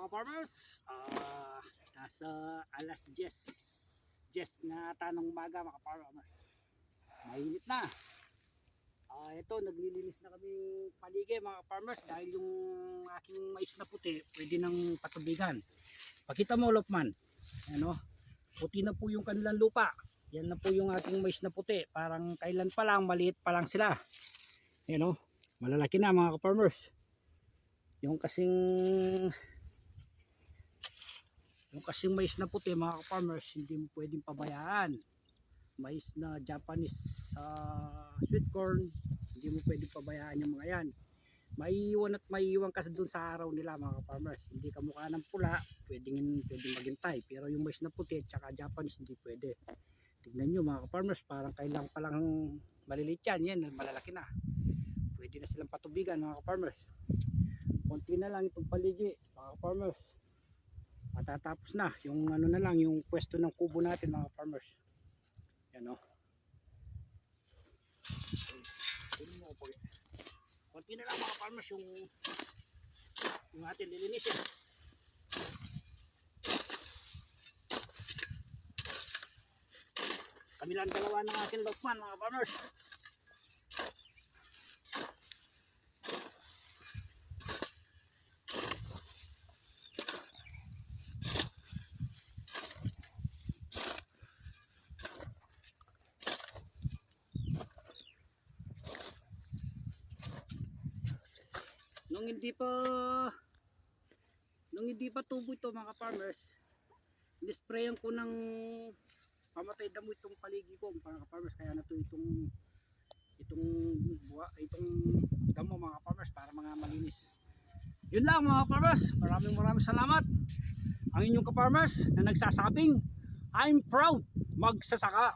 mga farmers, nasa alas 10 na tanong umaga mga farmers. Mainit na. Ito, naglilinis na kami paligid mga farmers dahil yung aking mais na puti pwede nang patubigan. Pakita mo, Lokman. Ano? Puti na po yung kanilang lupa. Yan na po yung ating mais na puti. Parang kailan pa lang, maliit pa lang sila. Ano? Malalaki na mga farmers. Yung kasing mais na puti mga farmers, hindi mo pwedeng pabayaan. Mais na Japanese sweet corn, hindi mo pwedeng pabayaan yung mga yan. Maiiwan at maiiwan kasi dun sa araw nila mga farmers. Hindi kamukha ng pula, pwedeng maghintay. Pero yung mais na puti at saka Japanese hindi pwede. Tignan nyo mga farmers, parang kailang palang maliliit yan, malalaki na. Pwede na silang patubigan mga farmers. Konti na lang itong paligi mga farmers. Matatapos na yung ano na lang, yung pwesto ng kubo natin mga farmers. Yan o. Konti na lang mga farmers yung atin lilinisin. Kami lang dalawa ng aking Lokman mga farmers. Nung hindi pa tubo ito mga farmers, nisprayan ko ng pamatay damo itong paligi ko mga farmers, kaya na to itong damo mga farmers para mga malinis. Yun lang mga farmers, maraming salamat. Ang inyong ka-farmers na nagsasabing I'm proud magsasaka.